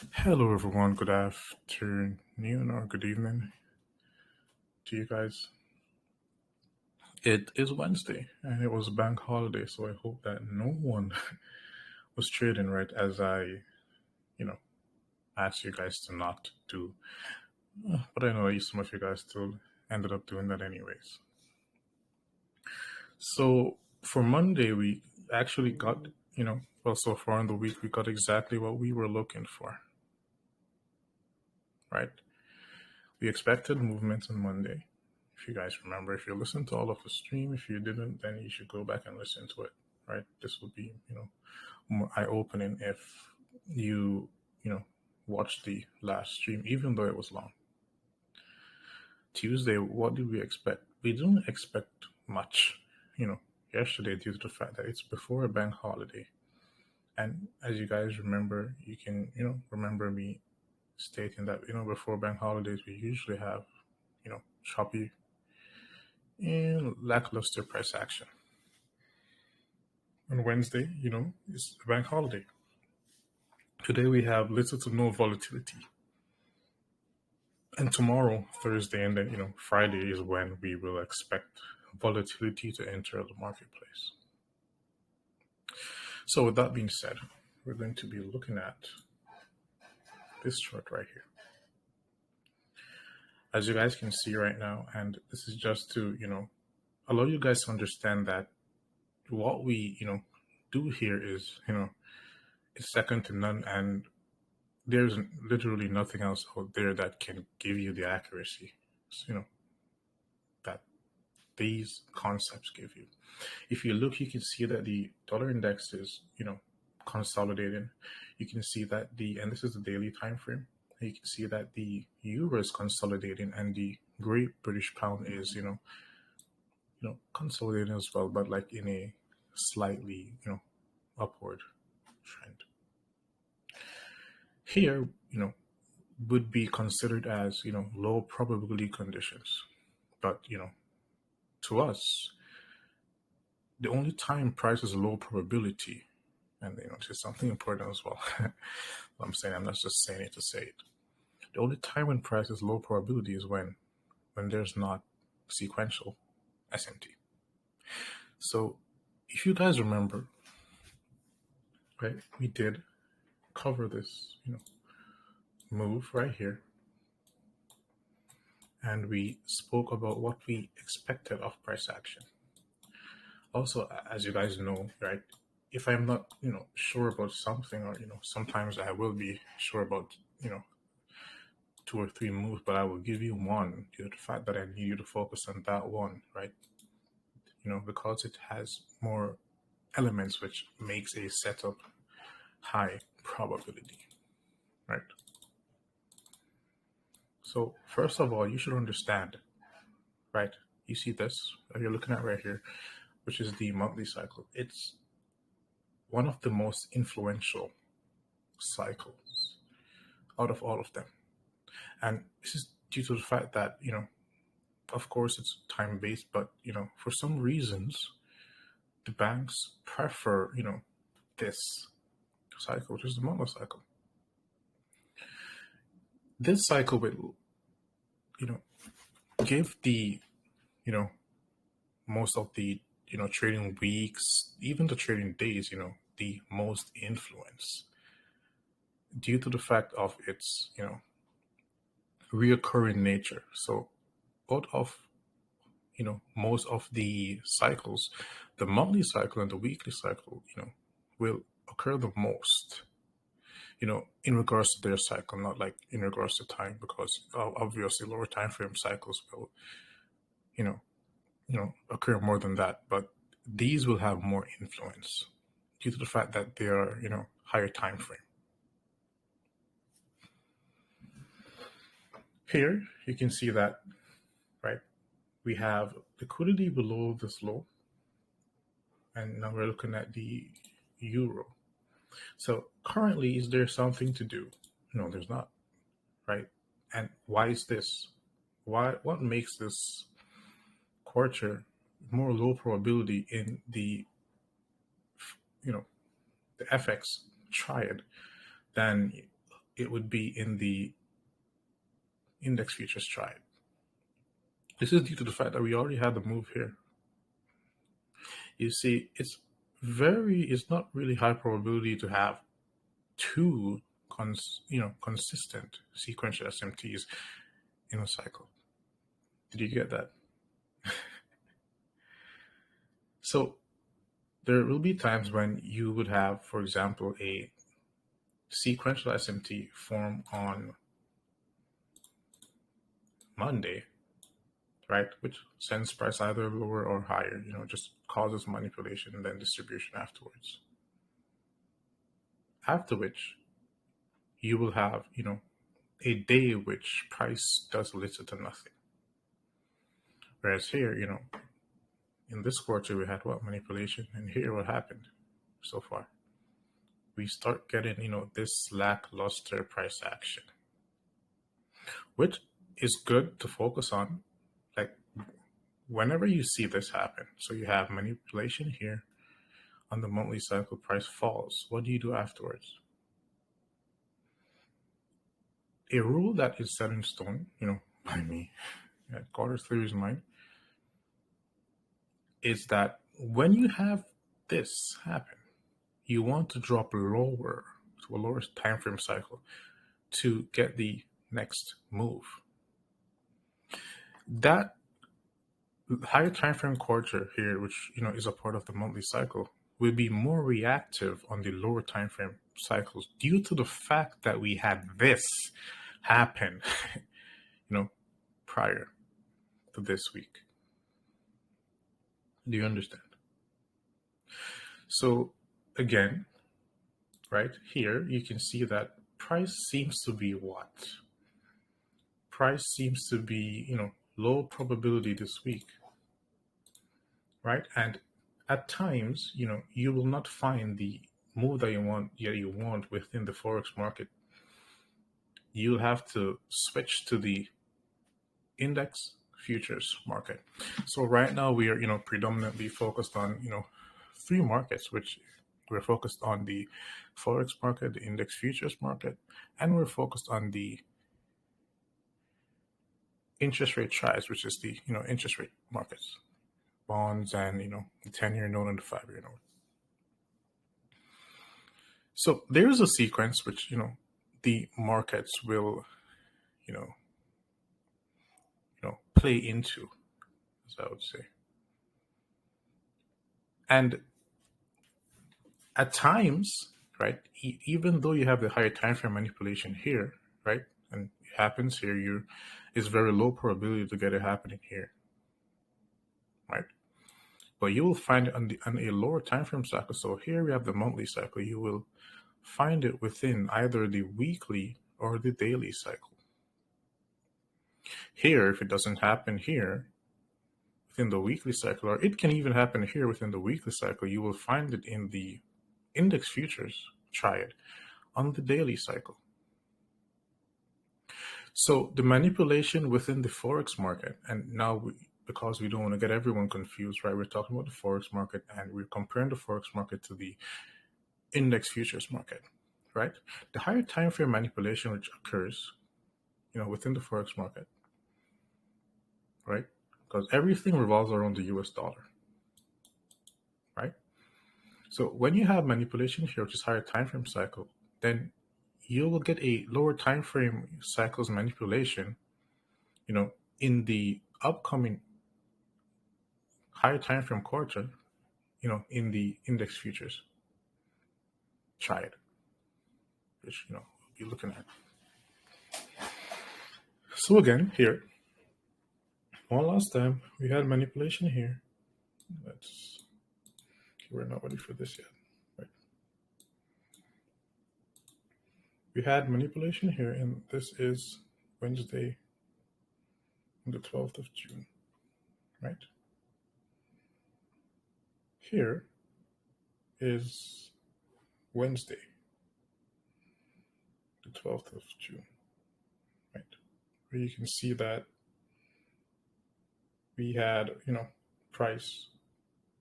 Hello, everyone. Good afternoon or good evening to you guys. It is Wednesday and it was a bank holiday, so I hope that no one was trading right as you know, asked you guys to not do. But I know that some of you guys still ended up doing that anyways. So for Monday, we actually got, well, so far in the week, we got exactly what we were looking for, right? We expected movement on Monday. If you guys remember, if you listened to all of the stream, if you didn't, then you should go back and listen to it, right? This would be, more eye-opening if you watched the last stream, even though it was long. Tuesday, what did we expect? We didn't expect much, yesterday due to the fact that it's before a bank holiday. And as you guys remember, you can, remember me stating that, before bank holidays, we usually have, choppy and lackluster price action. On Wednesday, it's a bank holiday. Today we have little to no volatility. And tomorrow, Thursday, and then, Friday is when we will expect volatility to enter the marketplace. So with that being said, we're going to be looking at this chart right here. As you guys can see right now, and this is just to, allow you guys to understand that what we, do here is, it's second to none, and there's literally nothing else out there that can give you the accuracy, that these concepts give you. If you look, you can see that the dollar index is, consolidating. You can see that and this is the daily time frame. You can see that the euro is consolidating and the Great British Pound is, consolidating as well, but like in a slightly, upward trend. Here, would be considered as, low probability conditions. But, to us, the only time price is low probability, and, this is something important as well. I'm not just saying it to say it. The only time when price is low probability is when there's not sequential SMT. So if you guys remember, right, we did cover this, move right here. And we spoke about what we expected of price action. Also, as you guys know, right, if I'm not, sure about something, or, sometimes I will be sure about, two or three moves, but I will give you one due to the fact that I need you to focus on that one, right? Because it has more elements which makes a setup high probability, right? So first of all, you should understand, right? You see this that you're looking at right here, which is the monthly cycle. It's one of the most influential cycles out of all of them. And this is due to the fact that, of course it's time based, but, for some reasons, the banks prefer, this cycle, which is the monthly cycle. This cycle will, give the, most of the, trading weeks, even the trading days, the most influence due to the fact of its, reoccurring nature. So out of, most of the cycles, the monthly cycle and the weekly cycle, will occur the most, in regards to their cycle, not like in regards to time, because obviously lower time frame cycles will, you know, occur more than that. But these will have more influence due to the fact that they are, higher time frame. Here you can see that, right? We have liquidity below this low, and now we're looking at the euro. So currently, is there something to do? No, there's not, right? And why is this? What makes this quarter more low probability in the, the FX triad than it would be in the index futures triad. This is due to the fact that we already had the move here. You see, it's not really high probability to have two consistent sequential SMTs in a cycle. Did you get that? So there will be times when you would have, for example, a sequential SMT form on Monday, right? Which sends price either lower or higher, just causes manipulation and then distribution afterwards. After which you will have, a day which price does little to nothing. Whereas here, in this quarter, we had what? Manipulation. And here, what happened so far? We start getting, this lackluster price action, which is good to focus on. Like, whenever you see this happen, so you have manipulation here on the monthly cycle, price falls. What do you do afterwards? A rule that is set in stone, by me, Carter Theory's mind, is that when you have this happen, you want to drop lower to a lower time frame cycle to get the next move. That higher time frame quarter here, which is a part of the monthly cycle, will be more reactive on the lower time frame cycles due to the fact that we had this happen, prior to this week. Do you understand? So again, right here, you can see that price seems to be what? Price seems to be, low probability this week, right? And at times, you will not find the move that you want within the Forex market. You'll have to switch to the index futures market. So right now we are, predominantly focused on, three markets, which we're focused on the Forex market, the index futures market, and we're focused on the interest rate triads, which is the, interest rate markets, bonds and, the 10-year note and the 5-year note. So there's a sequence which, the markets will, play into, as I would say. And at times, right, even though you have the higher time frame manipulation here, right, and it happens here, it's very low probability to get it happening here, right? But you will find it on a lower time frame cycle. So here we have the monthly cycle. You will find it within either the weekly or the daily cycle. Here, if it doesn't happen here within the weekly cycle, or it can even happen here within the weekly cycle, you will find it in the index futures triad on the daily cycle. So the manipulation within the Forex market, and now because we don't want to get everyone confused, right? We're talking about the Forex market and we're comparing the Forex market to the index futures market, right? The higher time frame manipulation which occurs, within the Forex market, right? Because everything revolves around the US dollar, right? So when you have manipulation here, which is higher time frame cycle, then you will get a lower time frame cycles manipulation, in the upcoming higher time frame quarter, in the index futures triad, which we'll be looking at. So again, here, one last time, we had manipulation here. We're not ready for this yet, right? We had manipulation here, and this is Wednesday, the 12th of June, right? Here is Wednesday, the 12th of June, right? Where you can see that we had, price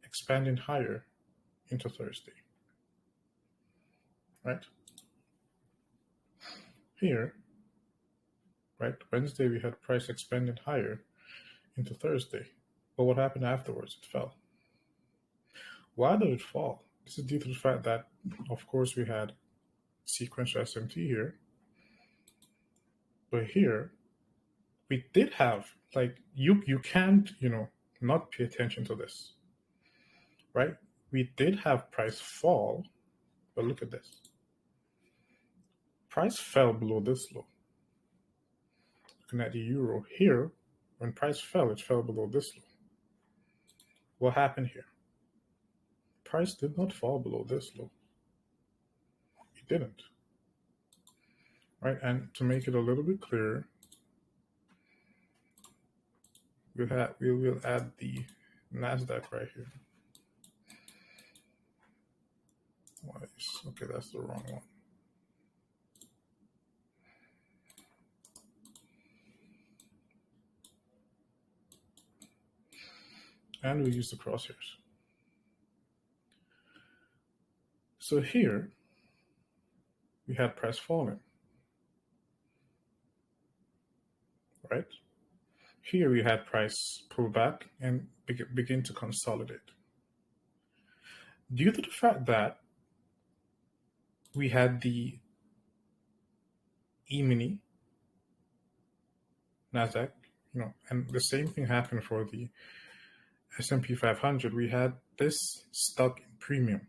expanding higher into Thursday, right? here, right? Wednesday, we had price expanding higher into Thursday. But what happened afterwards? It fell. Why did it fall? This is due to the fact that, of course, we had sequential SMT here. But here, we did have, like, you can't, not pay attention to this, right? We did have price fall, but look at this. Price fell below this low. Looking at the euro here, when price fell, it fell below this low. What happened here? Price did not fall below this low. It didn't. Right? And to make it a little bit clearer, we will add the NASDAQ right here. Okay, that's the wrong one. And we use the crosshairs. So here, we had price falling, right? Here we had price pull back and begin to consolidate. Due to the fact that we had the E-mini, NASDAQ, and the same thing happened for the S&P 500. We had this stuck in premium,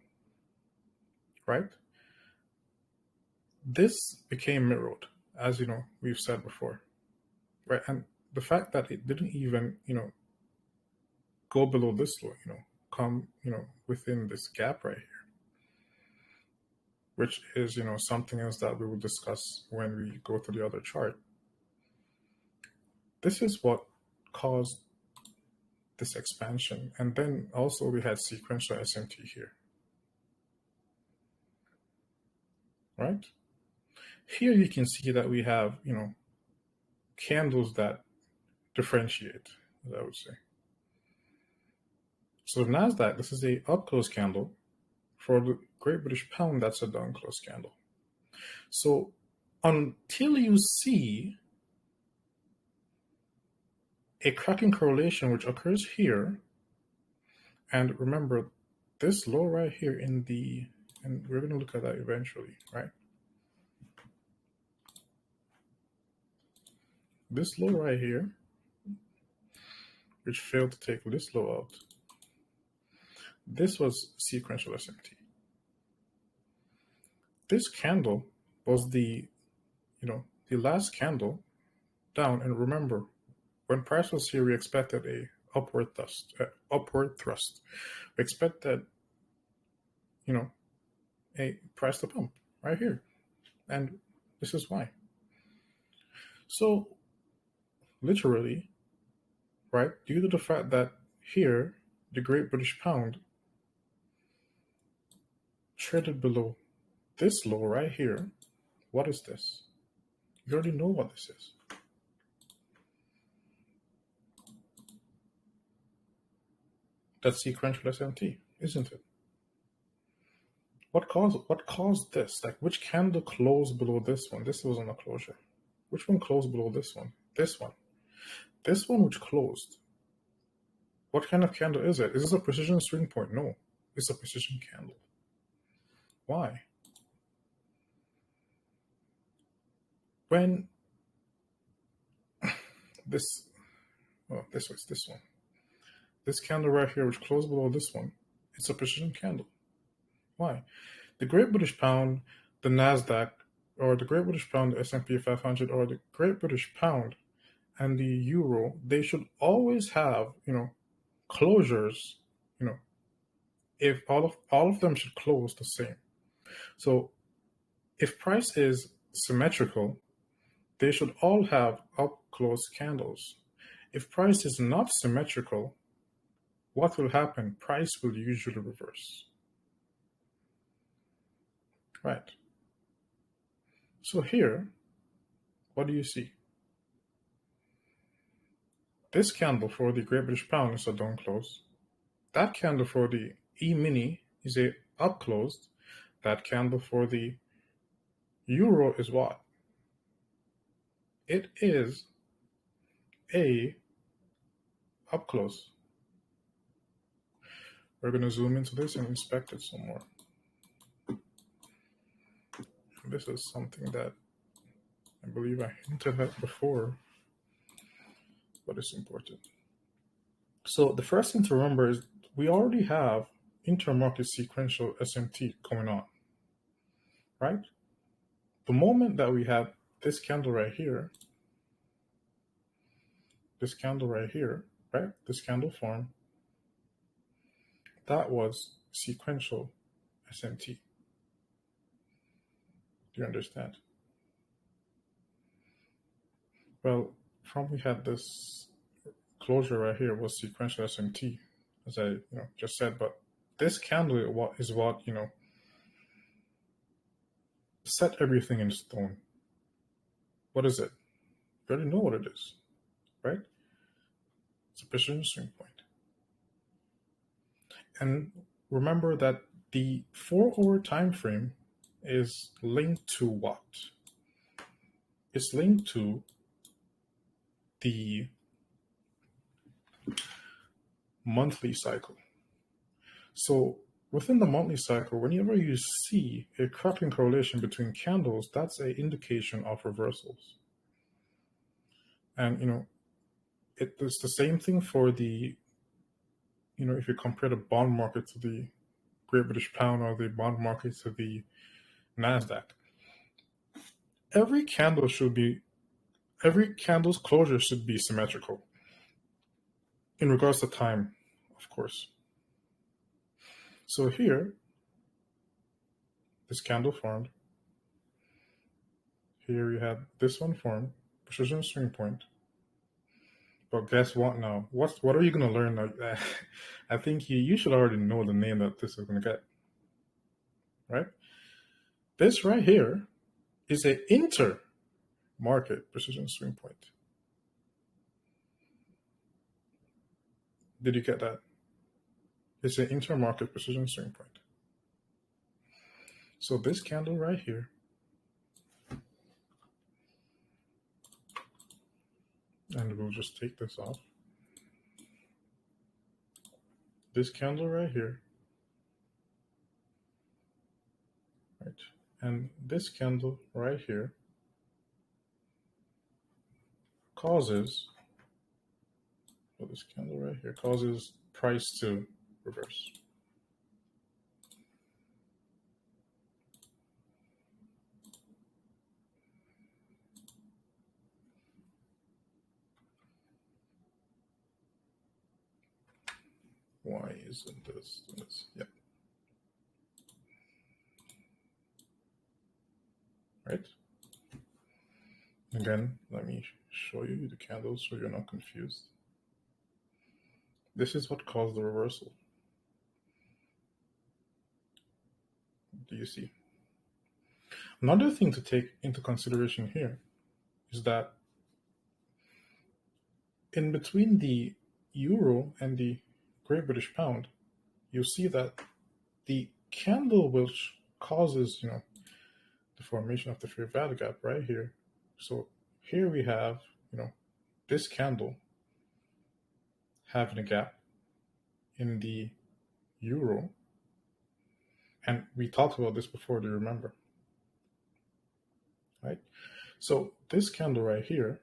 right? This became mirrored, as we've said before, right? And the fact that it didn't even, go below this low, come, within this gap right here, which is, something else that we will discuss when we go to the other chart. This is what caused this expansion. And then also we had sequential SMT here, right? Here you can see that we have, candles that differentiate, as I would say. So the NASDAQ, this is a up close candle. For the Great British Pound, that's a down close candle. So until you see a cracking correlation, which occurs here, and remember this low right here and we're going to look at that eventually, right? This low right here, which failed to take this low out, this was sequential SMT. This candle was the last candle down. And remember, when price was here, we expected a upward thrust. We expected, a price to pump right here. And this is why. So literally, right, due to the fact that here, the Great British Pound traded below this low right here. What is this? You already know what this is. That's sequential SMT, isn't it? What caused this? Like, which candle closed below this one? This was on a closure. Which one closed below this one? This one. This one which closed. What kind of candle is it? Is this a precision swing point? No, it's a precision candle. Why? When this was this one. This candle right here, which closed below this one, it's a precision candle. Why? The Great British Pound, the NASDAQ, or the Great British Pound, the S&P 500, or the Great British Pound and the Euro, they should always have, closures, if all of them should close the same. So if price is symmetrical, they should all have up close candles. If price is not symmetrical, what will happen? Price will usually reverse. Right. So here, what do you see? This candle for the Great British Pound is a down close. That candle for the E-mini is a up closed. That candle for the Euro is what? It is a up close. We're going to zoom into this and inspect it some more. This is something that I believe I hinted at before, but it's important. So the first thing to remember is we already have intermarket sequential SMT going on, right? The moment that we had this candle right here, right? This candle form, that was sequential SMT. Do you understand? Well, from we had this closure right here was sequential SMT, as I just said, but this candle is what set everything in stone. What is it? You already know what it is, right? It's a precision swing point. And remember that the 4-hour time frame is linked to what? It's linked to the monthly cycle. So within the monthly cycle, whenever you see a cracking correlation between candles, that's an indication of reversals. And it's the same thing for the, if you compare the bond market to the Great British Pound or the bond market to the NASDAQ. Every candle's closure should be symmetrical in regards to time, of course. So here, this candle formed. Here you have this one formed, precision swing point. But guess what now? What are you going to learn now? I think you should already know the name that this is going to get, right? This right here is an inter-market precision swing point. Did you get that? It's an intermarket precision swing point. So this candle right here and we'll just take this off. This candle right here, right, and this candle right here causes, well, this candle right here causes price to reverse. Why isn't this? Yep. Right? Again, let me show you the candles so you're not confused. This is what caused the reversal. Do you see? Another thing to take into consideration here is that in between the euro and the Great British Pound, you see that the candle which causes, the formation of the fair value gap right here. So here we have, this candle having a gap in the euro. And we talked about this before, do you remember? Right? So this candle right here,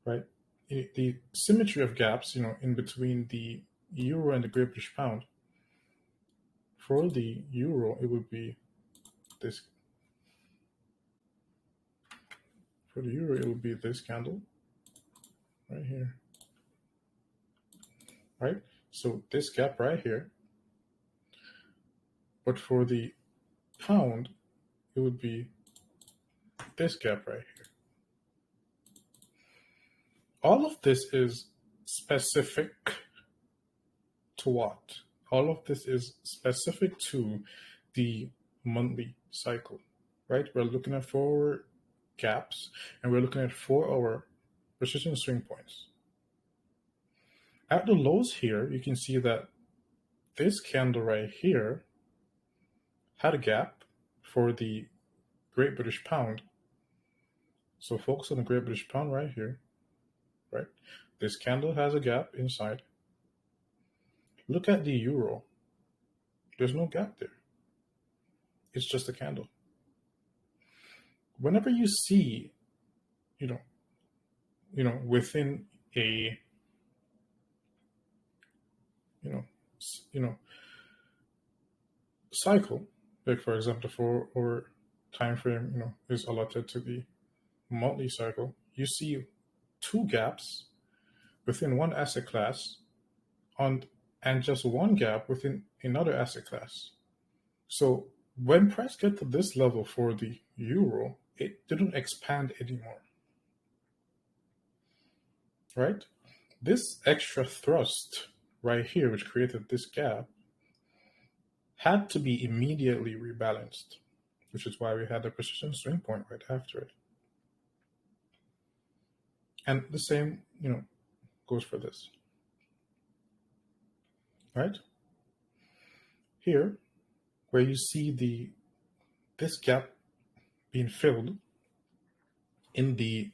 right? The symmetry of gaps, in between the euro and the Great British Pound. For the euro, it would be this. For the euro, it would be this candle right here. Right? So this gap right here. But for the pound, it would be this gap right here. All of this is specific to what? All of this is specific to the monthly cycle, right? We're looking at 4 gaps and we're looking at 4-hour precision swing points. At the lows here, you can see that this candle right here had a gap for the Great British Pound, So focus on the Great British Pound right here, right? This candle has a gap inside. Look at the euro. There's no gap there. It's just a candle. Whenever you see, you know, within a, you know, cycle, like for example, or time frame, is allotted to the monthly cycle, you see two gaps within one asset class on and just one gap within another asset class. So when price get to this level for the euro, it didn't expand anymore, right? This extra thrust right here, which created this gap, had to be immediately rebalanced, which is why we had the precision swing point right after it. And the same, goes for this, right? Here, where you see this gap being filled in the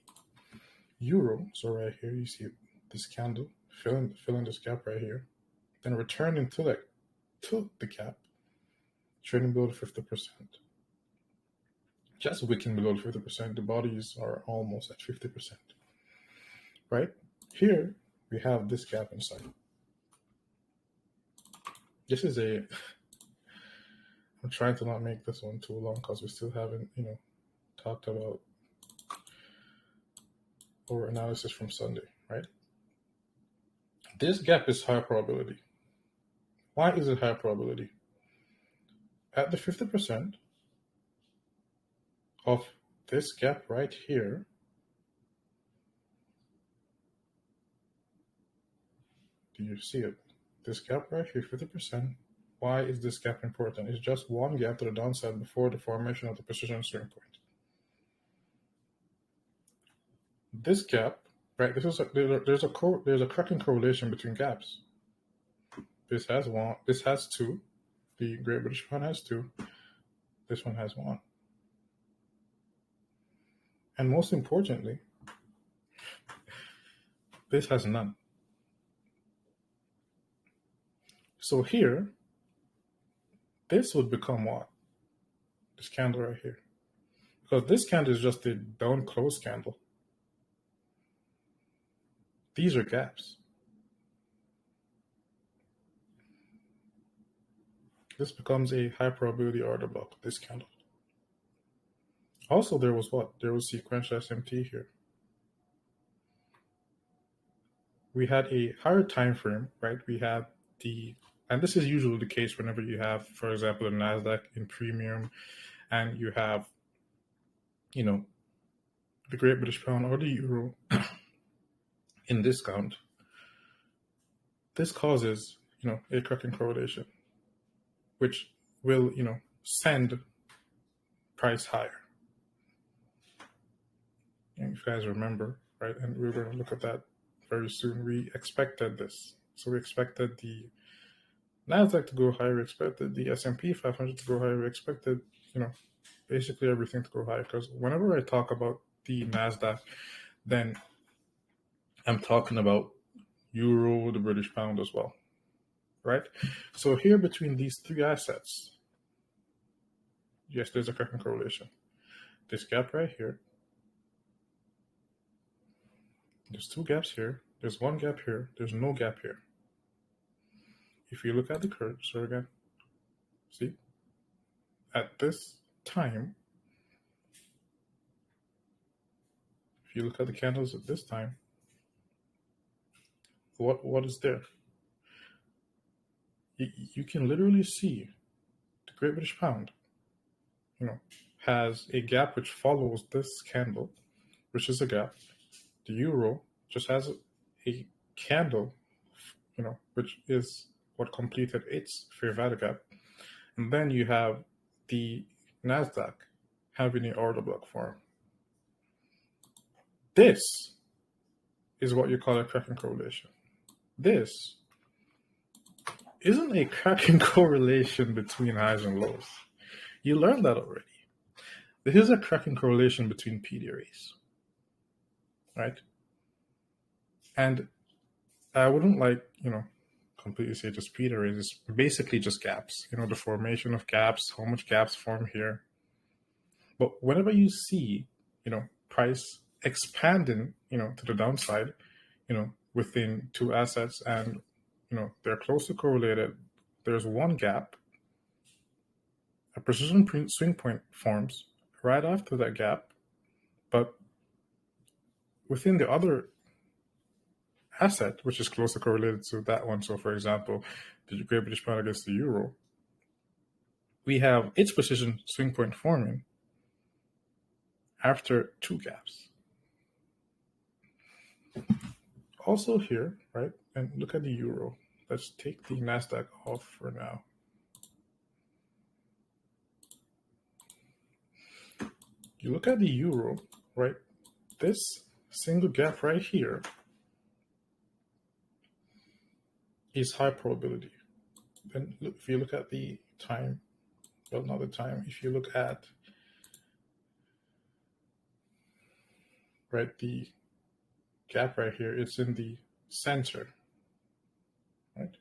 euro, so right here you see this candle filling this gap right here, then returning to the gap, trading below 50%. Just wicking below 50%, the bodies are almost at 50%, right? Here we have this gap inside. This is I'm trying to not make this one too long because we still haven't, talked about our analysis from Sunday, right? This gap is high probability. Why is it high probability? At the 50% of this gap right here, do you see it? This gap right here, 50%. Why is this gap important? It's just one gap to the downside before the formation of the precision swing point. This gap, right? There's a cracking correlation between gaps. This has one. This has two. The Great British Pound has two. This one has one. And most importantly, this has none. So here, this would become what? This candle right here. Because this candle is just a down close candle. These are gaps. This becomes a high probability order block, this candle. Also, there was what? There was sequential SMT here. We had a higher time frame, right? We had and this is usually the case whenever you have, for example, a NASDAQ in premium and you have, the Great British Pound or the euro in discount. This causes, a cracking correlation, which will, send price higher. And if you guys remember, right, and we're going to look at that very soon, we expected this. So we expected the NASDAQ to go higher, we expected the S&P 500 to go higher, we expected, basically everything to go higher. Because whenever I talk about the NASDAQ, then I'm talking about euro, the British pound as well, right? So here between these three assets, yes, there's a cracking correlation. This gap right here, there's two gaps here, there's one gap here, there's no gap here. If you look at the cursor again, see, at this time, if you look at the candles at this time, what is there? You can literally see the Great British Pound, has a gap which follows this candle, which is a gap. The euro just has a candle, which is what completed its fair value gap. And then you have the NASDAQ having an order block form. This is what you call a cracking correlation. This isn't a cracking correlation between highs and lows. You learned that already. This is a cracking correlation between PDRAs. right? And I wouldn't completely say just Peter is. It's basically just gaps, the formation of gaps, how much gaps form here. But whenever you see, price expanding, to the downside, within two assets and, they're closely correlated, there's one gap, a precision swing point forms right after that gap, but within the other asset, which is closely correlated to that one. So, for example, the Great British Pound against the euro, we have its precision swing point forming after two gaps. Also here, right, and look at the euro. Let's take the NASDAQ off for now. You look at the euro, right, this single gap right here is high probability. Then if you look at the time, well, not the time, if you look at, right, the gap right here, it's in the center, right?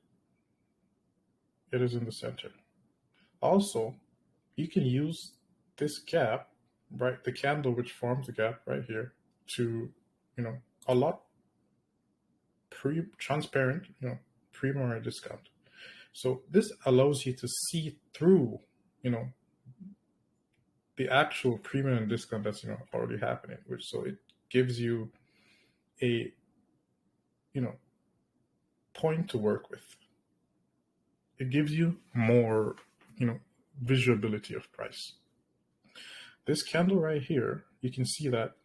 It is in the center. Also, you can use this gap, right, the candle which forms the gap right here, to, a lot transparent, pre-market discount. So this allows you to see through, the actual premium and discount that's, already happening, which, so it gives you a, point to work with. It gives you more, visibility of price. This candle right here, you can see that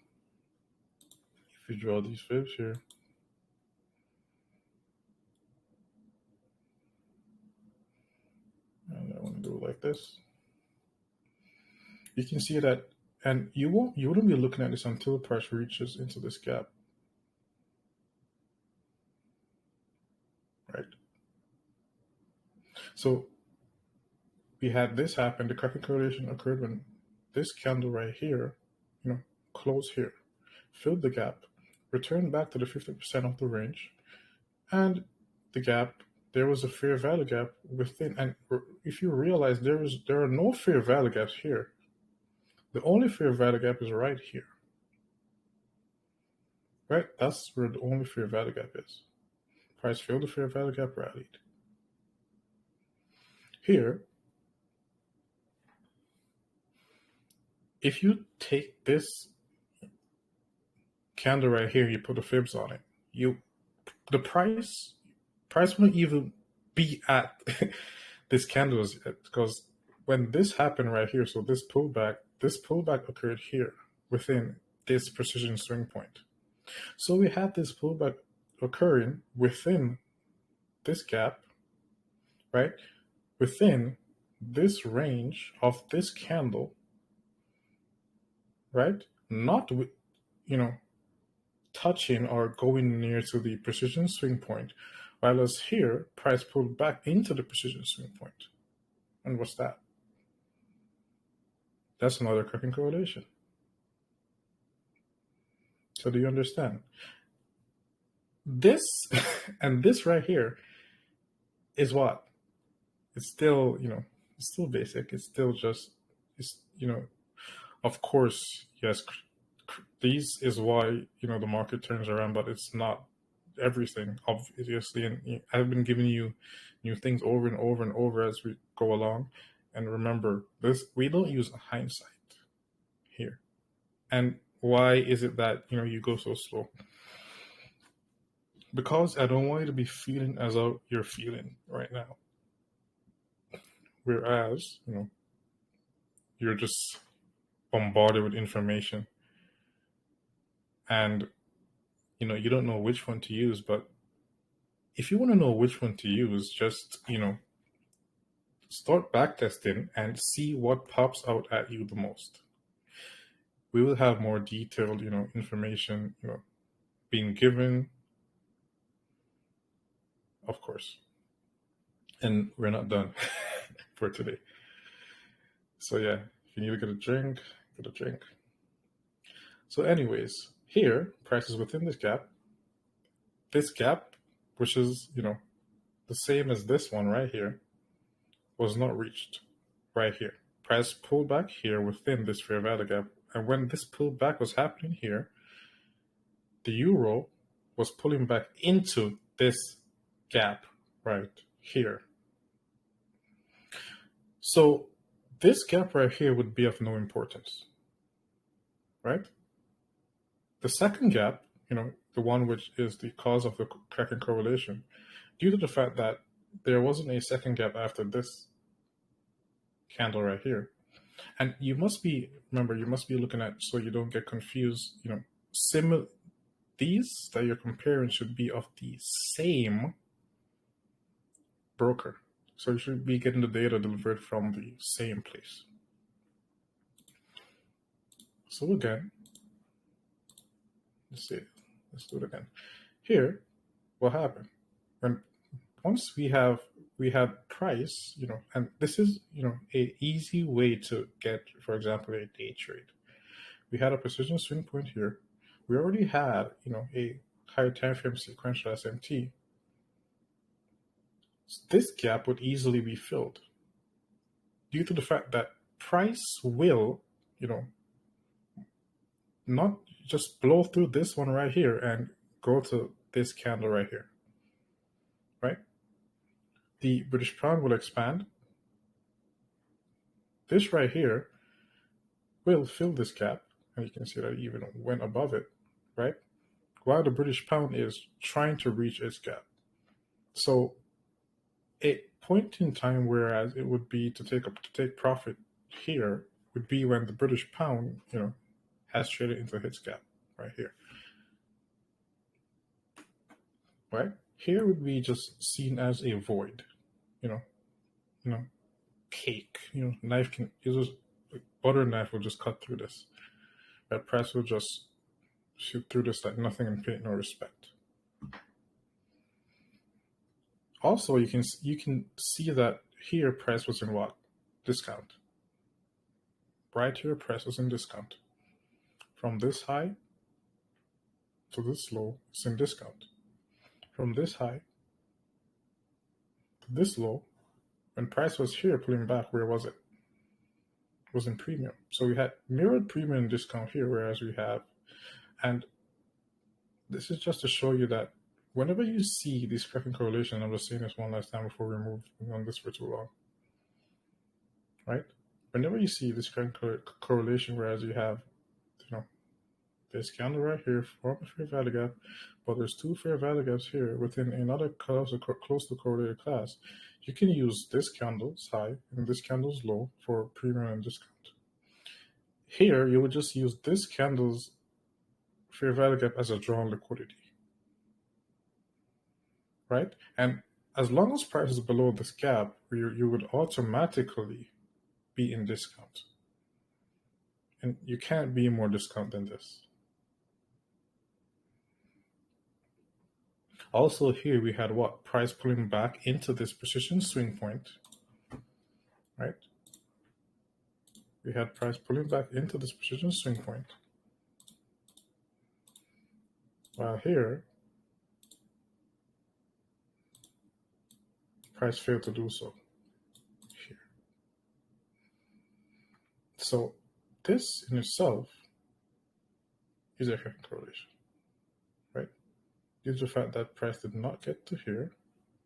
if you draw these fibs here, and I want to do it like this, you can see that, and you wouldn't be looking at this until the price reaches into this gap, right? So we had this happen. The cracking correlation occurred when this candle right here, closed here, filled the gap, returned back to the 50% of the range, and the gap, there was a fair value gap within. And if you realize there are no fair value gaps here. The only fair value gap is right here. Right? That's where the only fair value gap is. Price filled the fair value gap, rallied. Here, if you take this candle right here, you put the fibs on it, the price won't even be at this candle, because when this happened right here, so this pullback occurred here within this precision swing point. So we had this pullback occurring within this gap, right? Within this range of this candle, right? Not, touching or going near to the precision swing point, while as here, price pulled back into the precision swing point. And what's that? That's another cracking correlation. So do you understand? This and this right here is what? It's still, it's still basic. It's still just, of course, yes, these is why, the market turns around, but it's not everything, obviously. And I've been giving you new things over and over and over as we go along. And remember, we don't use hindsight here. And why is it that, you go so slow? Because I don't want you to be feeling as though you're feeling right now. Whereas, you're just bombarded with information. And, you don't know which one to use. But if you want to know which one to use, just, start backtesting and see what pops out at you the most. We will have more detailed, information, being given, of course. And we're not done for today. So yeah, if you need to get a drink, get a drink. So anyways, Here, price is within this gap. This gap, which is, the same as this one right here, was not reached right here. Price pulled back here within this fair value gap. And when this pullback was happening here, the euro was pulling back into this gap right here. So this gap right here would be of no importance, right? The second gap, the one which is the cause of the cracking correlation, due to the fact that there wasn't a second gap after this candle right here. And you must be looking at, so you don't get confused, these that you're comparing should be of the same broker. So you should be getting the data delivered from the same place. So again, let's do it again. Here, what happened? Once we had price, and this is, a easy way to get, for example, a day trade. We had a precision swing point here. We already had, a higher time frame sequential SMT. This gap would easily be filled due to the fact that price will, not just blow through this one right here and go to this candle right here, right? The British pound will expand. This right here will fill this gap, and you can see that it even went above it, right? While the British pound is trying to reach its gap. So a point in time whereas it would be to take profit here would be when the British pound, has traded into its gap right here. Right? Here would be just seen as a void, cake, knife can, butter knife will just cut through this. That price will just shoot through this like nothing and pay no respect. Also, you can see that here price was in what? Discount. Right here, price was in discount. From this high to this low, it's in discount. From this high to this low, when price was here pulling back, where was it? It was in premium. So we had mirrored premium and discount here, whereas we have, and this is just to show you that whenever you see this cracking correlation, I'm just saying this one last time before we move on this for too long, right? Whenever you see this cracking correlation, whereas you have, this candle right here form a fair value gap, but there's two fair value gaps here within another close to correlated class, you can use this candle's high and this candle's low for premium and discount. Here, you would just use this candle's fair value gap as a drawn liquidity, right? And as long as price is below this gap, you would automatically be in discount. And you can't be more discount than this. Also here we had what? Price pulling back into this precision swing point, right? We had price pulling back into this precision swing point. While here, price failed to do so here. So this in itself is a cracking correlation, right? Due to the fact that price did not get to here,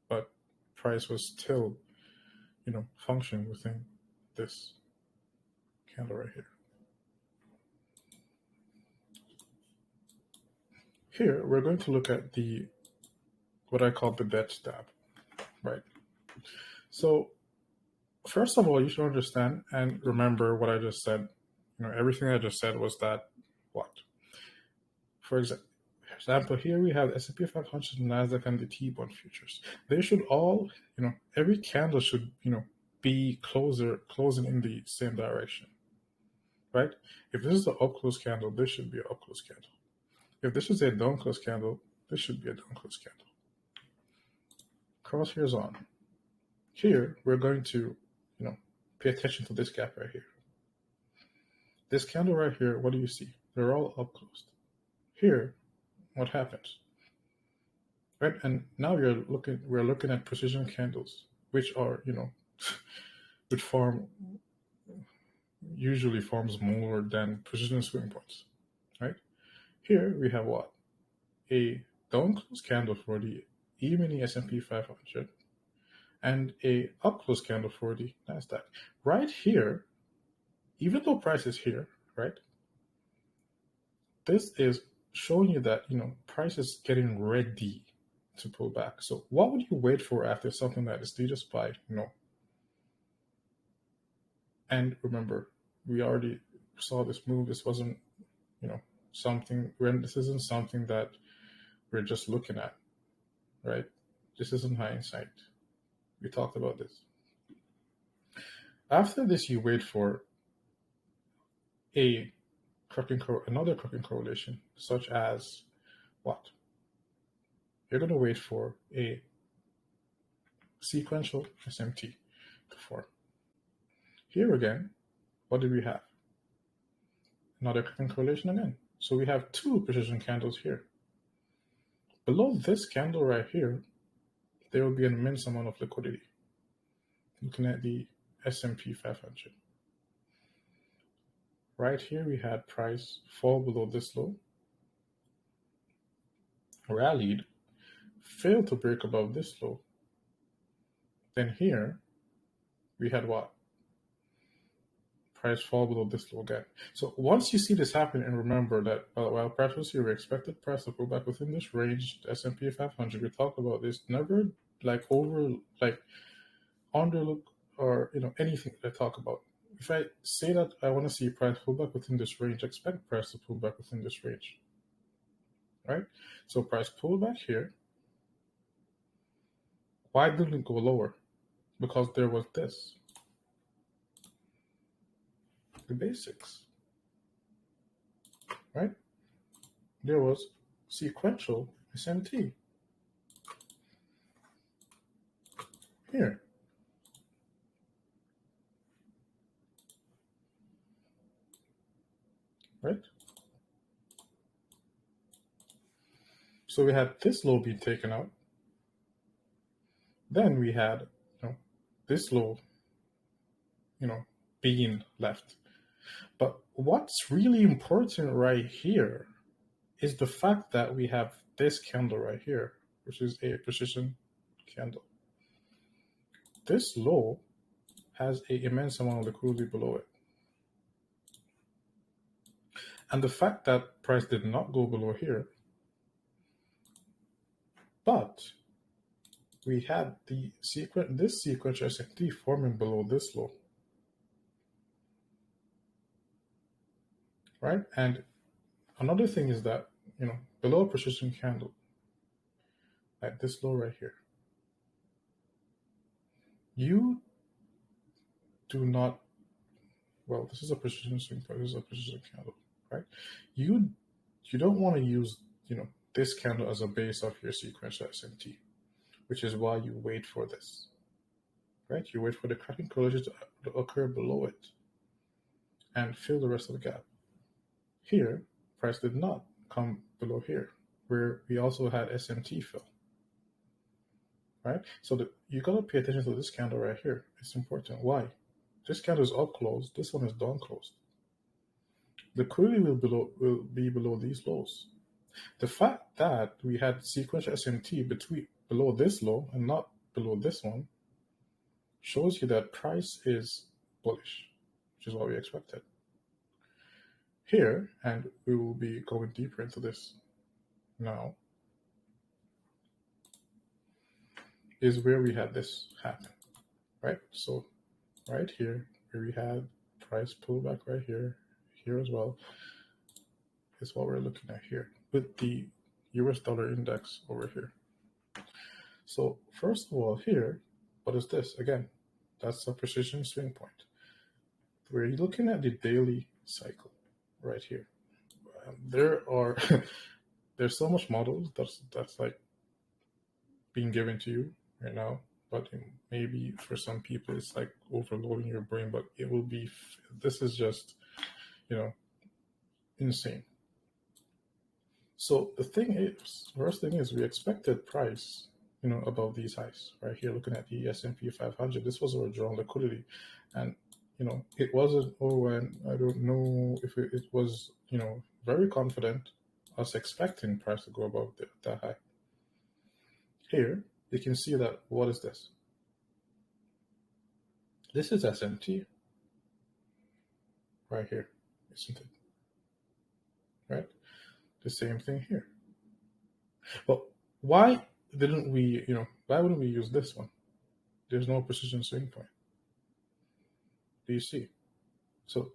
but price was still, functioning within this candle right here. Here, we're going to look at what I call the debt stab, right? So first of all, you should understand and remember what I just said. Everything I just said was that what? For example, here we have S&P 500, NASDAQ, and the T-bond futures. They should all, every candle should, be closing in the same direction, right? If this is an up-close candle, this should be an up-close candle. If this is a down-close candle, this should be a down-close candle. Crosshairs on. Here, we're going to, pay attention to this gap right here. This candle right here, what do you see? They're all up-closed. Here, what happens? Right? And now we're looking at precision candles, which are, which usually forms more than precision swing points. Right? Here we have what? A down close candle for the E-mini S&P 500 and a up close candle for the Nasdaq. Right here, even though price is here, right? This is showing you that price is getting ready to pull back. So what would you wait for after something like this? Do you just buy? No. And remember, we already saw this move. This wasn't, something. This isn't something that we're just looking at, right? This isn't hindsight. We talked about this. After this, you wait for another cracking correlation, such as what? You're going to wait for a sequential SMT to form. Here again, what did we have? Another cracking correlation again. So we have two precision candles here. Below this candle right here, there will be an immense amount of liquidity. Looking at the S&P 500. Right here, we had price fall below this low, rallied, failed to break above this low. Then here, we had what? Price fall below this low again. So once you see this happen, and remember that while price was here, we expected price to pull back within this range, the S&P 500. We talked about this. Never underlook or anything that I talk about. If I say that I want to see price pull back within this range, expect price to pull back within this range. Right? So price pull back here. Why didn't it go lower? Because there was this. The basics. Right? There was sequential SMT. Here. Right? So we had this low being taken out. Then we had this low being left. But what's really important right here is the fact that we have this candle right here, which is a precision candle. This low has an immense amount of liquidity below it. And the fact that price did not go below here, but we had this sequential SMT forming below this low. Right? And another thing is that, below a precision candle, at this low right here, you do not, this is a precision swing, but this is a precision candle, right? You don't want to use, this candle as a base of your sequential SMT, which is why you wait for this, right? You wait for the cracking correlation to occur below it and fill the rest of the gap. Here, price did not come below here, where we also had SMT fill, right? So you gotta pay attention to this candle right here. It's important. Why? This candle is up closed. This one is down closed. The liquidity will be below these lows. The fact that we had sequential SMT below this low and not below this one shows you that price is bullish, which is what we expected. Here, and we will be going deeper into this now, is where we had this happen, right? So right here, where we had price pullback right here as well, is what we're looking at here with the US dollar index over here. So first of all here, what is this? Again, that's a precision swing point. We're looking at the daily cycle right here. There's so much models that's like being given to you right now, but maybe for some people it's like overloading your brain, but this is just insane. So first thing is we expected price, above these highs right here. Looking at the S&P 500, this was a withdrawal liquidity, and it wasn't. Oh, and I don't know if it was, very confident, us expecting price to go above that high. Here you can see that. What is this? This is SMT right here, isn't it? Right? The same thing here. But why didn't we, why wouldn't we use this one? There's no precision swing point. Do you see? So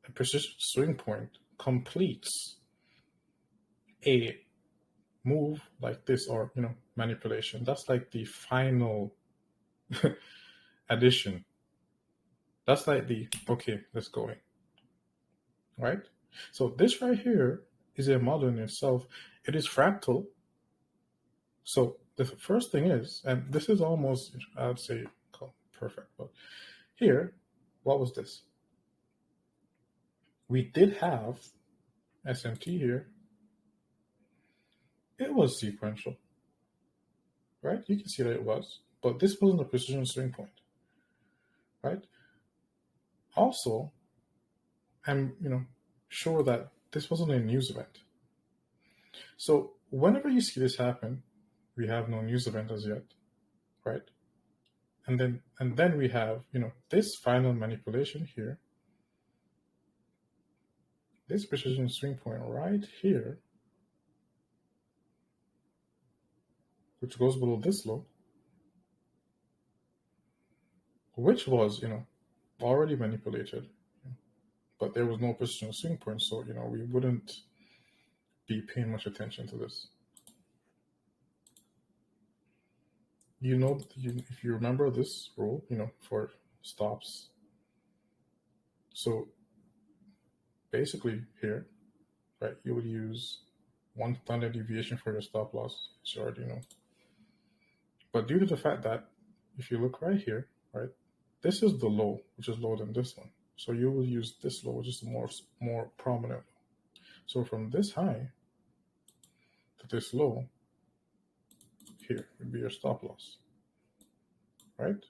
a precision swing point completes a move like this, or, manipulation. That's like the final addition. That's like the, okay, let's go in. Right? So this right here is a model in itself. It is fractal. So the first thing is, and this is almost, I'd say, perfect. But here, what was this? We did have SMT here. It was sequential, right? You can see that it was, but this wasn't a precision swing point, right? Also, I'm, sure that this wasn't a news event. So whenever you see this happen, we have no news event as yet, right? And then we have, this final manipulation here, this precision swing point right here, which goes below this low, which was, already manipulated, but there was no precision swing point, so, we wouldn't be paying much attention to this. If you remember this rule, for stops. So basically here, right, you would use one standard deviation for your stop loss, which you already know. But due to the fact that if you look right here, right, this is the low, which is lower than this one. So you will use this low, which is the more prominent. So from this high to this low, here would be your stop loss, right?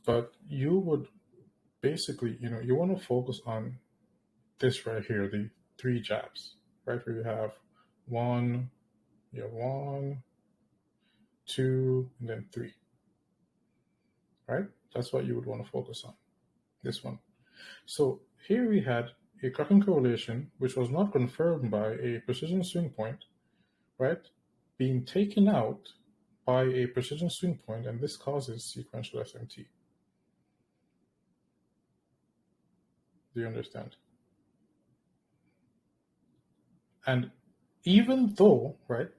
But you would basically, you want to focus on this right here, the 3 jabs, right? Where you have 1, 2, and then 3, right? That's what you would want to focus on, this one. So here we had a cracking correlation, which was not confirmed by a precision swing point, right? Being taken out by a precision swing point, and this causes sequential SMT. Do you understand? And even though, right,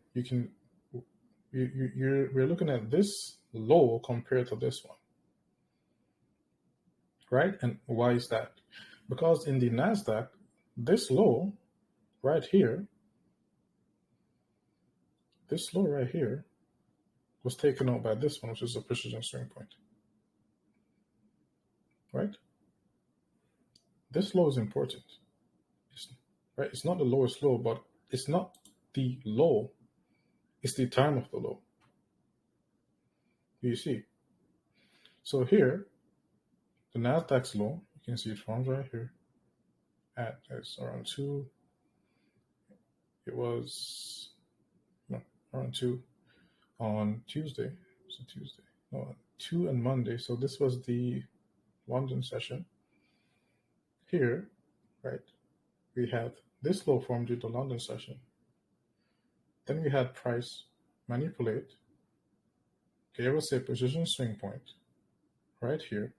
we're looking at this low compared to this one, right? And why is that? Because in the NASDAQ, this low right here, was taken out by this one, which is a precision swing point, right? This low is important, right? It's not the lowest low, but it's not the low, it's the time of the low. Do you see? So here, the NASDAQ's low, you can see it forms right here at around 2. It was around 2 on Tuesday. So Tuesday, no, 2 and Monday. So this was the London session. Here, right, we have this low formed due to the London session. Then we had price manipulate, gave us a precision swing point right here.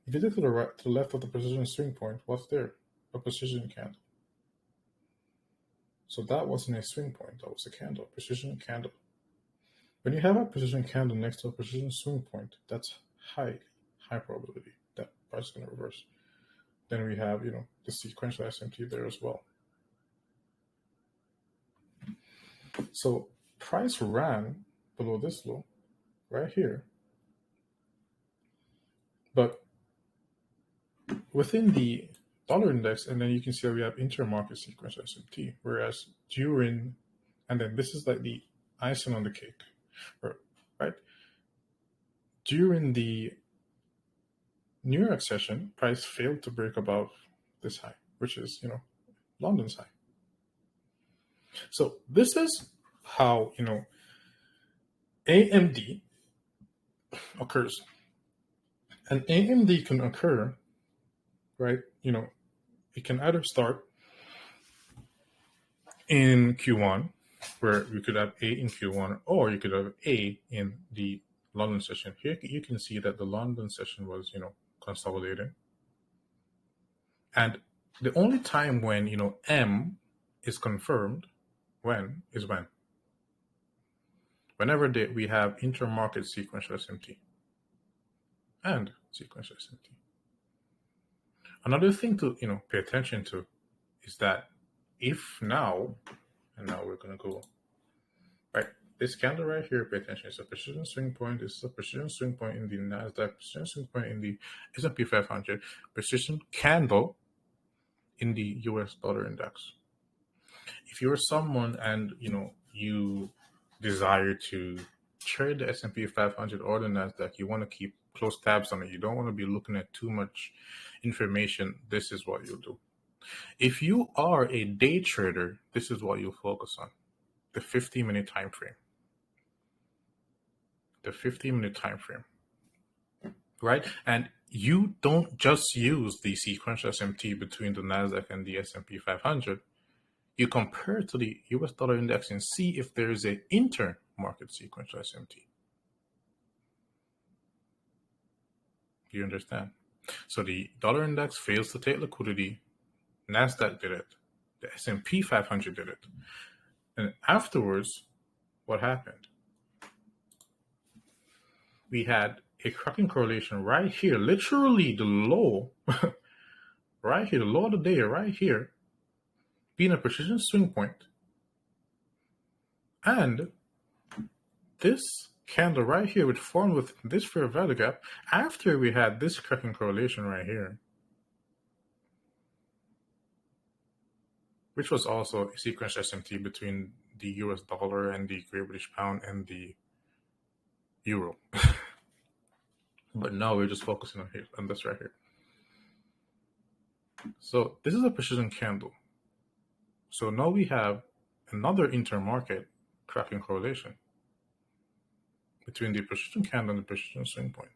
If you look to the right, to the left of the precision swing point, what's there? A precision candle. So that wasn't a swing point, that was a candle, precision candle. When you have a precision candle next to a precision swing point, that's high probability that price is going to reverse. Then we have, the sequential SMT there as well. So price ran below this low right here, but within the dollar index, and then you can see that we have intermarket sequence SMT, whereas during, and then this is like the icing on the cake, right? During the New York session, price failed to break above this high, which is, London's high. So this is how, AMD occurs. And AMD can occur, right? It can either start in Q1, where you could have A in Q1, or you could have A in the London session. Here you can see that the London session was, consolidating. And the only time when, M is confirmed, when? Whenever we have intermarket sequential SMT and sequential SMT. Another thing to, pay attention to is that if now, and now we're going to go, right, this candle right here, pay attention, it's a precision swing point. This is a precision swing point in the NASDAQ, precision swing point in the S&P 500, precision candle in the US dollar index. If you're someone and, you desire to trade the S&P 500 or the NASDAQ, you want to keep close tabs on it. You don't want to be looking at too much information. This is what you'll do. If you are a day trader, this is what you'll focus on. The 15-minute time frame. The 15-minute time frame. Right? And you don't just use the sequential SMT between the NASDAQ and the S&P 500. You compare it to the US dollar index and see if there is an inter-market sequential SMT. Do you understand? So the dollar index fails to take liquidity. NASDAQ did it. The S&P 500 did it. And afterwards, what happened? We had a cracking correlation right here, literally the low, right here, the low of the day, right here, being a precision swing point. And this candle right here would form with this fair value gap after we had this cracking correlation right here, which was also a sequential SMT between the US dollar and the Great British Pound and the Euro. But now we're just focusing on this right here. So this is a precision candle. So now we have another intermarket cracking correlation between the precision candle and the precision swing point.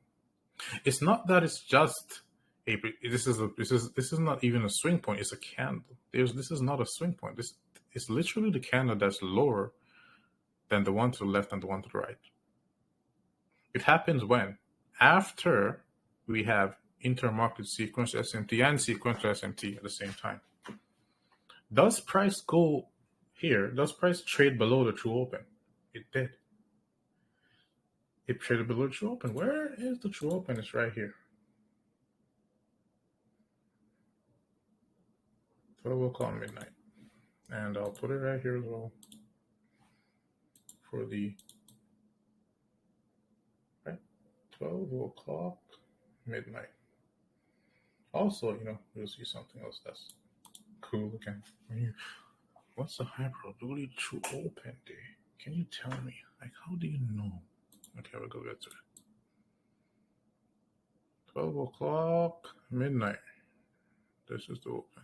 It's not that it's just this is not even a swing point. It's a candle. This is not a swing point. This is literally the candle that's lower than the one to the left and the one to the right. It happens when? After we have intermarket sequential SMT and sequential SMT at the same time. Does price go here? Does price trade below the true open? It did. It traded below the true open. Where is the true open? It's right here. 12 o'clock midnight. And I'll put it right here as well for the 12 o'clock midnight. Also, you'll see something else that's cool looking. What's the high probability true open day? Can you tell me? Like, how do you know? Okay, we'll go get to it. 12 o'clock midnight. This is the open.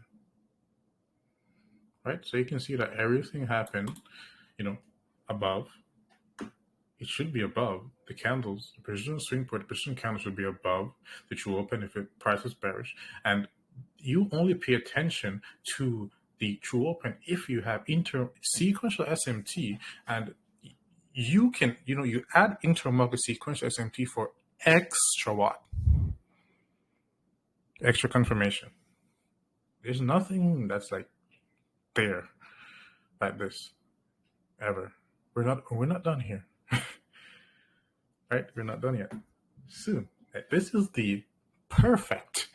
Right? So you can see that everything happened, above. It should be above the candles. The precision swing point, the precision candle should be above the true open if it price is bearish. And you only pay attention to the true open if you have sequential SMT, and you can, you add intermarket sequential SMT for extra what? Extra confirmation. There's nothing that's like there like this ever. We're not done here. Right? We're not done yet. Soon. This is the perfect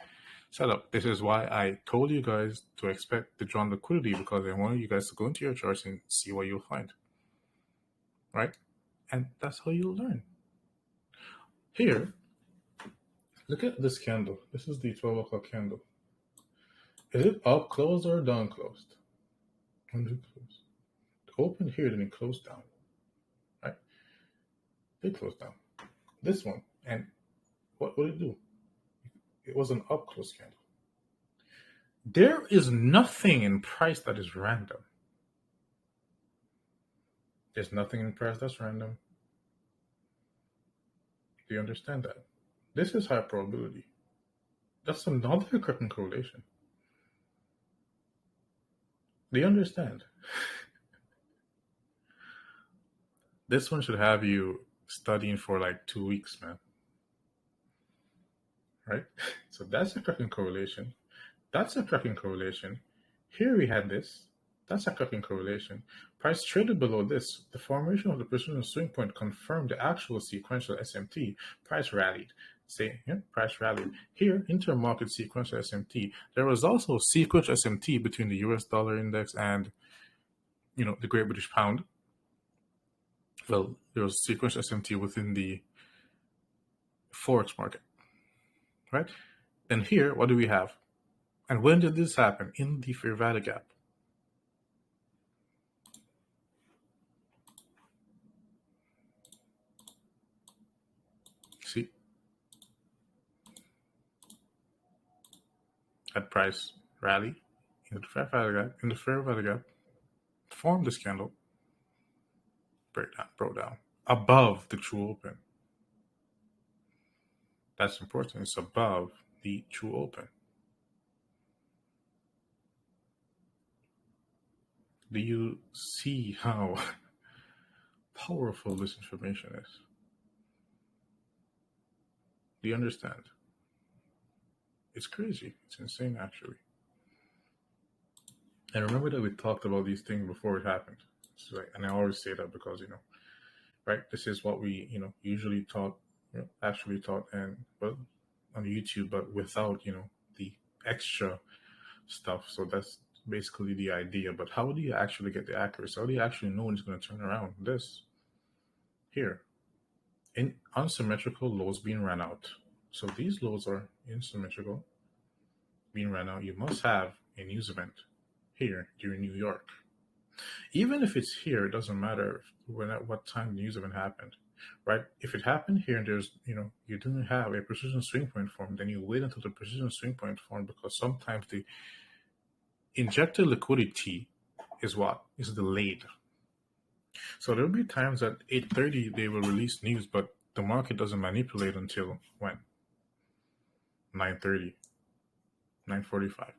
setup. This is why I told you guys to expect the drawn liquidity, because I wanted you guys to go into your charts and see what you'll find. Right? And that's how you'll learn. Here, look at this candle. This is the 12 o'clock candle. Is it up closed or down closed? Under closed. Open here, then it closed down. Right? It closed down. This one. And what would it do? It was an up close candle. There is nothing in price that is random. There's nothing in price that's random. Do you understand that? This is high probability. That's another curtain correlation. Do you understand? This one should have you studying for like 2 weeks, man. Right? So that's a curtain correlation. That's a tracking correlation. Here we had this. That's a tracking correlation. Price traded below this. The formation of the precision swing point confirmed the actual sequential SMT. Price rallied. Price rallied. Here, intermarket sequential SMT. There was also sequential SMT between the US dollar index and, the Great British Pound. Well, there was sequential SMT within the Forex market. Right? And here, what do we have? And when did this happen? In the fair value gap. See? At price rally in the fair value gap, formed this candle, broke down above the true open. That's important. It's above the true open. Do you see how powerful this information is? Do you understand? It's crazy. It's insane, actually. And remember that we talked about these things before it happened. And I always say that because, right? This is what we, usually taught, actually taught and on YouTube, but without, the extra stuff. So that's basically the idea. But how do you actually get the accuracy? How do you actually know when it's going to turn around? This here, in unsymmetrical lows being ran out. So these lows are asymmetrical, being ran out. You must have a news event here during New York. Even if it's here, it doesn't matter at what time the news event happened, right? If it happened here and there's, you didn't have a precision swing point form, then you wait until the precision swing point form, because sometimes the injected liquidity is delayed. So there'll be times at 8:30 they will release news, but the market doesn't manipulate until when? 9:30, 9:45.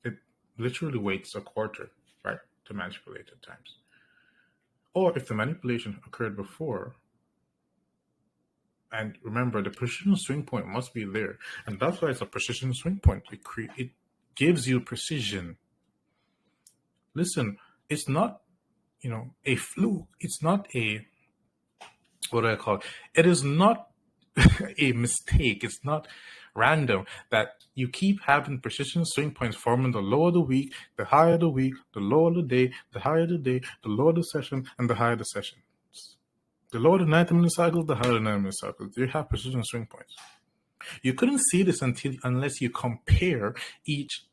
It literally waits a quarter, right, to manipulate at times. Or if the manipulation occurred before, and remember, the precision swing point must be there, and that's why it's a precision swing point. It gives you precision. Listen, it's not, a fluke. It's not a, what do I call it? It is not a mistake. It's not random that you keep having precision swing points forming the lower the week, the higher the week, the lower the day, the higher the day, the lower the session, and the higher the session. The lower the 90-minute cycles, the higher the 90-minute cycles. You have precision swing points. You couldn't see this unless you compare each,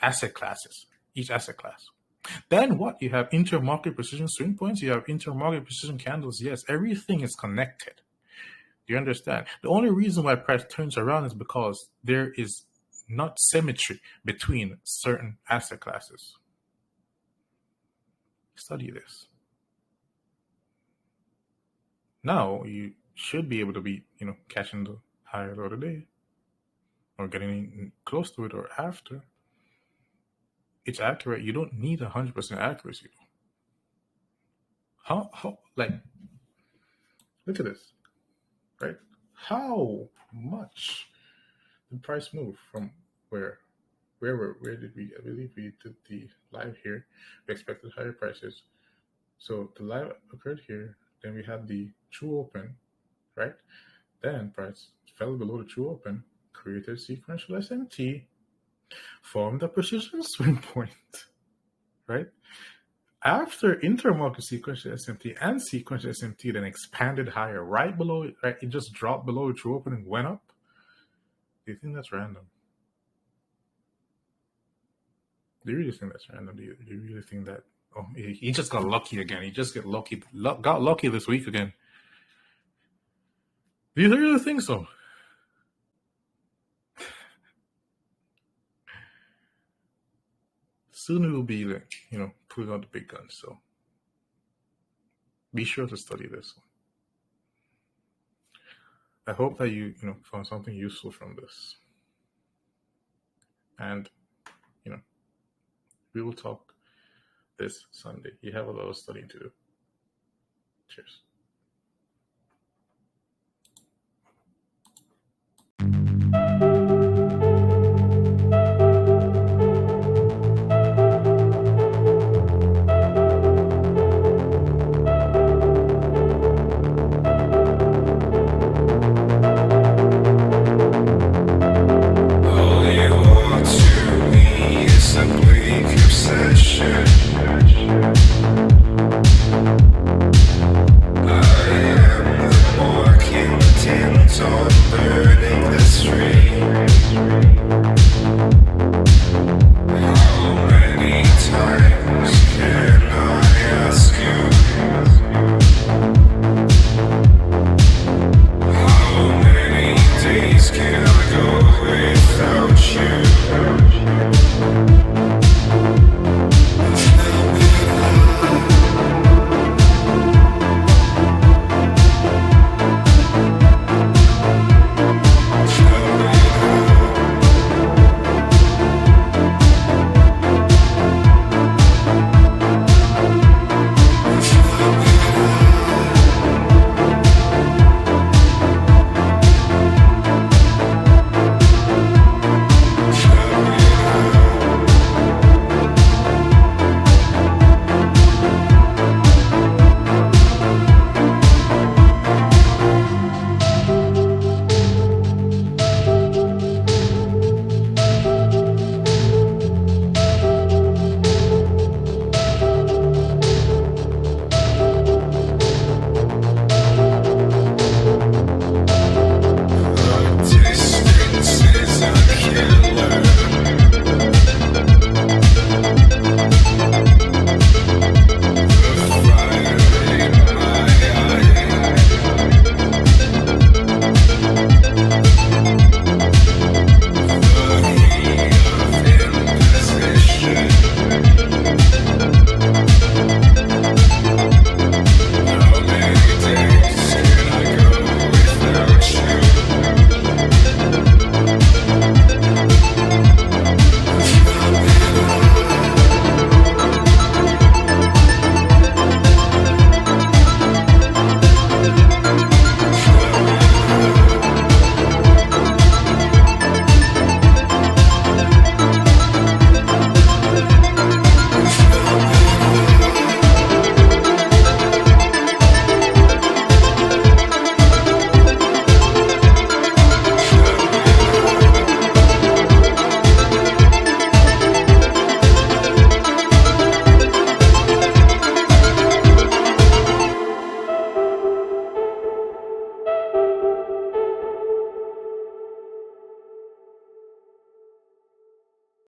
asset classes, each asset class. Then what? You have intermarket precision swing points. You have intermarket precision candles. Yes, everything is connected. Do you understand? The only reason why price turns around is because there is not symmetry between certain asset classes. Study this. Now you should be able to be, catching the higher low today, or getting close to it, or after. It's accurate. You don't need 100% accuracy. How look at this, right? How much did price move from where did we? I believe we did the live here. We expected higher prices, so the live occurred here. Then we had the true open, right? Then price fell below the true open, created sequential SMT, formed a precision swing point, right? After intermarket sequential SMT and sequential SMT then expanded higher, right below it, right? It just dropped below the true open and went up. Do you think that's random? Do you really think that's random? Do you really think that? Oh, he just got lucky again. He just got lucky this week again. Do you really think so? Soon we'll be, pulling out the big guns. So be sure to study this one. I hope that you found something useful from this. And, we will talk this Sunday. You have a lot of studying to do. Cheers. All you want to me is a bleak obsession.